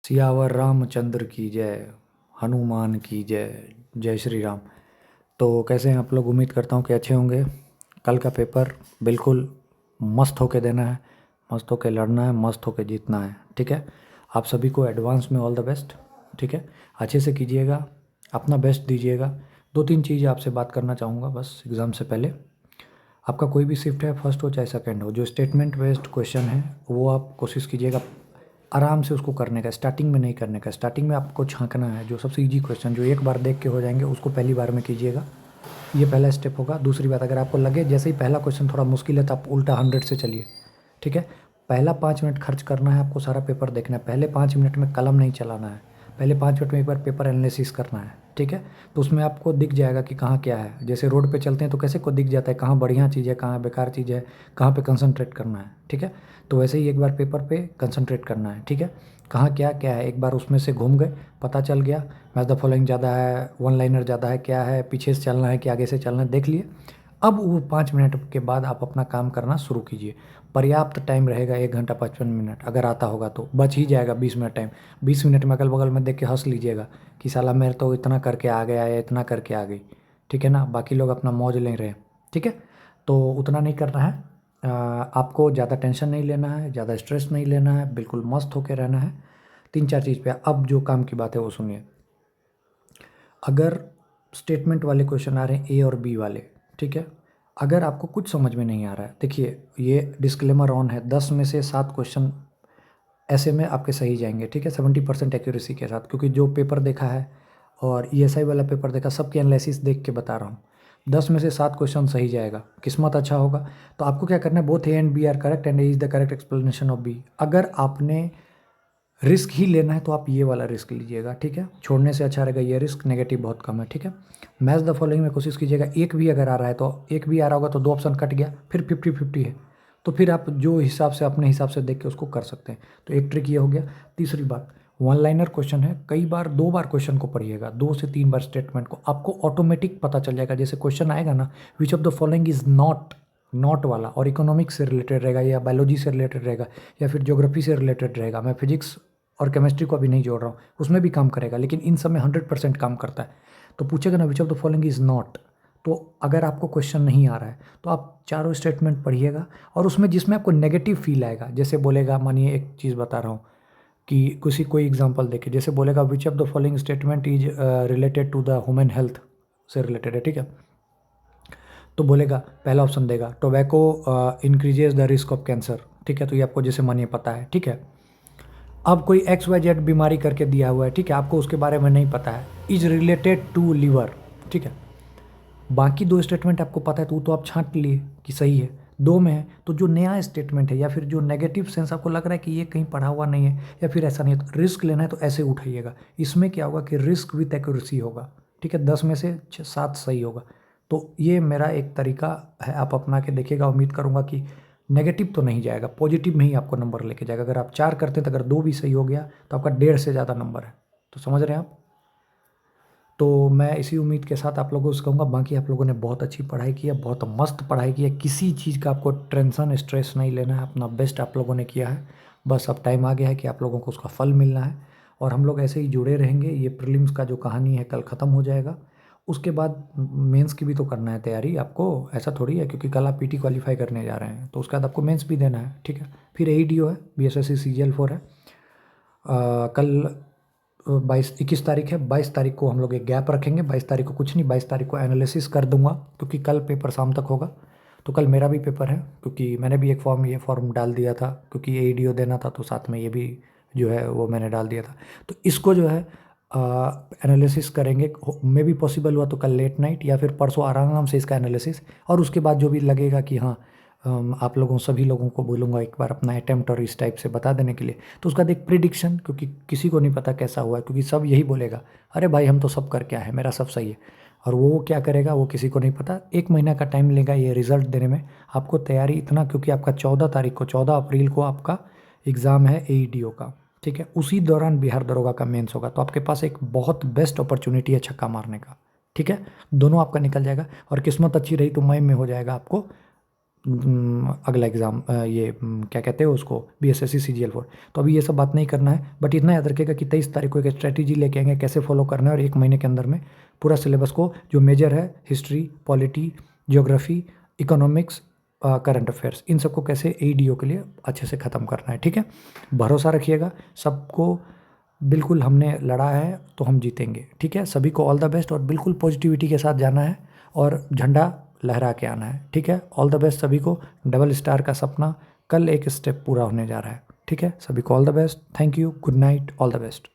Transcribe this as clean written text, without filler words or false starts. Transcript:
सियावर रामचंद्र की जय। हनुमान की जय। जय श्री राम। तो कैसे हैं आप लोग? उम्मीद करता हूँ कि अच्छे होंगे। कल का पेपर बिल्कुल मस्त होके देना है, मस्त होके लड़ना है, मस्त होके जीतना है। ठीक है, आप सभी को एडवांस में ऑल द बेस्ट। ठीक है, अच्छे से कीजिएगा, अपना बेस्ट दीजिएगा। दो तीन चीज़ आपसे बात करना चाहूँगा बस एग्ज़ाम से पहले। आपका कोई भी शिफ्ट है, फर्स्ट हो चाहे सेकंड हो, जो स्टेटमेंट बेस्ड क्वेश्चन है वो आप कोशिश कीजिएगा आराम से उसको करने का। स्टार्टिंग में नहीं करने का, स्टार्टिंग में आपको झांकना है। जो सबसे इजी क्वेश्चन जो एक बार देख के हो जाएंगे उसको पहली बार में कीजिएगा, ये पहला स्टेप होगा। दूसरी बात, अगर आपको लगे जैसे ही पहला क्वेश्चन थोड़ा मुश्किल है तो आप उल्टा 100 से चलिए। ठीक है, पहला 5 मिनट खर्च करना है आपको, सारा पेपर देखना है। पहले 5 मिनट में कलम नहीं चलाना है, पहले 5 मिनट में एक बार पेपर एनालिसिस करना है। ठीक है, तो उसमें आपको दिख जाएगा कि कहाँ क्या है। जैसे रोड पे चलते हैं तो कैसे को दिख जाता है कहाँ बढ़िया चीज़ है, कहाँ बेकार चीज़ है, कहाँ पे कंसंट्रेट करना है। ठीक है, तो वैसे ही एक बार पेपर पे कंसंट्रेट करना है। ठीक है, कहाँ क्या क्या है एक बार उसमें से घूम गए, पता चल गया। मैच द फॉलोइंग ज़्यादा है, वन लाइनर ज़्यादा है, क्या है, पीछे से चलना है कि आगे से चलना है, देख लिए। अब वो 5 मिनट के बाद आप अपना काम करना शुरू कीजिए। पर्याप्त टाइम रहेगा, 1 घंटा 55 मिनट अगर आता होगा तो बच ही जाएगा 20 मिनट टाइम। 20 मिनट में अगल बगल में देख के हंस लीजिएगा कि साला मेरे तो इतना करके आ गया या इतना करके आ गई। ठीक है ना, बाकी लोग अपना मौज ले रहे हैं। ठीक है, तो उतना नहीं करना है। आपको ज़्यादा टेंशन नहीं लेना है, ज़्यादा स्ट्रेस नहीं लेना है, बिल्कुल मस्त होकर रहना है। तीन चार चीज़ पे अब जो काम की बात है वो सुनिए। अगर स्टेटमेंट वाले क्वेश्चन आ रहे हैं ए और बी वाले, ठीक है, अगर आपको कुछ समझ में नहीं आ रहा है, देखिए ये डिस्क्लेमर ऑन है, 10 में से 7 क्वेश्चन ऐसे में आपके सही जाएंगे। ठीक है, 70% एक्यूरेसी के साथ, क्योंकि जो पेपर देखा है और ईएसआई वाला पेपर देखा, सबके एनालिसिस देख के बता रहा हूँ। 10 में से 7 क्वेश्चन सही जाएगा, किस्मत अच्छा होगा। तो आपको क्या करना है, both A and B are correct and A is the correct explanation of B. अगर आपने रिस्क ही लेना है तो आप ये वाला रिस्क लीजिएगा। ठीक है, छोड़ने से अच्छा रहेगा ये रिस्क, नेगेटिव बहुत कम है। ठीक है, मैच द फॉलोइंग में कोशिश कीजिएगा, एक भी अगर आ रहा है तो एक भी आ रहा होगा तो 2 ऑप्शन कट गया, फिर 50-50 है। तो फिर आप जो हिसाब से अपने हिसाब से देख के उसको कर सकते हैं। तो एक ट्रिक ये हो गया। तीसरी बात, वन लाइनर क्वेश्चन है, कई बार 2 बार क्वेश्चन को पढ़िएगा, 2 से 3 बार स्टेटमेंट को, आपको ऑटोमेटिक पता चल जाएगा। जैसे क्वेश्चन आएगा ना, विच of the following is not, not वाला और इकोनॉमिक्स से रिलेटेड रहेगा या बायोलॉजी से रिलेटेड रहेगा या फिर ज्योग्राफी से रिलेटेड रहेगा। मैं फिजिक्स और केमिस्ट्री को अभी नहीं जोड़ रहा हूँ, उसमें भी काम करेगा, लेकिन इन सब में 100% काम करता है। तो पूछेगा ना विच of the following is not, तो अगर आपको क्वेश्चन नहीं आ रहा है तो आप चारों स्टेटमेंट पढ़िएगा और उसमें जिसमें आपको नेगेटिव फील आएगा, जैसे बोलेगा, मानिए एक चीज़ बता रहा हूँ कि किसी कोई एग्जांपल देखिए, जैसे बोलेगा which of the following statement is related to the human health से रिलेटेड है। ठीक है, तो बोलेगा, पहला ऑप्शन देगा tobacco increases the risk of cancer. ठीक है, तो ये आपको जैसे मानिए पता है। ठीक है, अब कोई XYZ बीमारी करके दिया हुआ है, ठीक है, आपको उसके बारे में नहीं पता है, इज रिलेटेड टू लीवर। ठीक है, बाकी 2 स्टेटमेंट आपको पता है तो आप छांट लिए कि सही है। 2 में है तो जो नया स्टेटमेंट है या फिर जो नेगेटिव सेंस आपको लग रहा है कि ये कहीं पढ़ा हुआ नहीं है या फिर ऐसा नहीं है, तो रिस्क लेना है तो ऐसे उठाइएगा। इसमें क्या होगा कि रिस्क विथ एक्यूरेसी होगा। ठीक है, 10 में से 7 सही होगा। तो ये मेरा एक तरीका है, आप अपना के देखिएगा। उम्मीद करूँगा कि नेगेटिव तो नहीं जाएगा, पॉजिटिव में ही आपको नंबर लेके जाएगा। अगर आप 4 करते हैं तो अगर 2 भी सही हो गया तो आपका 1.5 से ज़्यादा नंबर है। तो समझ रहे हैं आप? तो मैं इसी उम्मीद के साथ आप लोगों से कहूँगा, बाकी आप लोगों ने बहुत अच्छी पढ़ाई की है, बहुत मस्त पढ़ाई की है, किसी चीज़ का आपको टेंशन स्ट्रेस नहीं लेना है, अपना बेस्ट आप लोगों ने किया है। बस अब टाइम आ गया है कि आप लोगों को उसका फल मिलना है और हम लोग ऐसे ही जुड़े रहेंगे। ये प्रीलिम्स का जो कहानी है कल ख़त्म हो जाएगा, उसके बाद मेंस की भी तो करना है तैयारी आपको। ऐसा थोड़ी है क्योंकि कल आप पीटी क्वालीफाई करने जा रहे हैं तो उसके बाद आपको मेंस भी देना है। ठीक है, फिर AEDO है, BSSC CGL 4 है। कल 21 तारीख है, 22 तारीख को हम लोग एक गैप रखेंगे। 22 तारीख को कुछ नहीं, 22 तारीख को एनालिसिस कर दूंगा क्योंकि कल पेपर शाम तक होगा। तो कल मेरा भी पेपर है क्योंकि मैंने भी एक ये फॉर्म डाल दिया था क्योंकि AEDO देना था, तो साथ में ये भी जो है वो मैंने डाल दिया था। तो इसको जो है एनालिसिस करेंगे। मे भी पॉसिबल हुआ तो कल लेट नाइट या फिर परसों आराम से इसका एनालिसिस, और उसके बाद जो भी लगेगा कि हाँ आप लोगों सभी लोगों को बोलूँगा एक बार अपना अटेम्प्ट और इस टाइप से बता देने के लिए। तो उसका एक प्रिडिक्शन, क्योंकि किसी को नहीं पता कैसा हुआ है, क्योंकि सब यही बोलेगा अरे भाई हम तो सब कर क्या है, मेरा सब सही है। और वो क्या करेगा वो किसी को नहीं पता। 1 महीना का टाइम लेगा ये रिज़ल्ट देने में आपको। तैयारी इतना, क्योंकि आपका 14 तारीख को, 14 अप्रैल को आपका एग्ज़ाम है AEDO का। ठीक है, उसी दौरान बिहार दरोगा का मेंस होगा, तो आपके पास एक बहुत बेस्ट अपॉर्चुनिटी है छक्का मारने का। ठीक है, दोनों आपका निकल जाएगा और किस्मत अच्छी रही तो मई में हो जाएगा आपको अगला एग्ज़ाम ये क्या कहते हैं उसको, BSSC CGL 4। तो अभी ये सब बात नहीं करना है, बट इतना याद रखिएगा कि 23 तारीख को एक स्ट्रैटेजी लेके आएंगे कैसे फॉलो करना है, और 1 महीने के अंदर में पूरा सिलेबस को जो मेजर है history, polity, geography, economics, current affairs, इन सबको कैसे AEDO के लिए अच्छे से ख़त्म करना है। ठीक है, भरोसा रखिएगा, सबको बिल्कुल हमने लड़ा है तो हम जीतेंगे। ठीक है, सभी को ऑल द बेस्ट, और बिल्कुल पॉजिटिविटी के साथ जाना है और झंडा लहरा के आना है। ठीक है, ऑल द बेस्ट सभी को। डबल स्टार का सपना कल एक स्टेप पूरा होने जा रहा है। ठीक है, सभी को all the best, thank you, good night, all the best.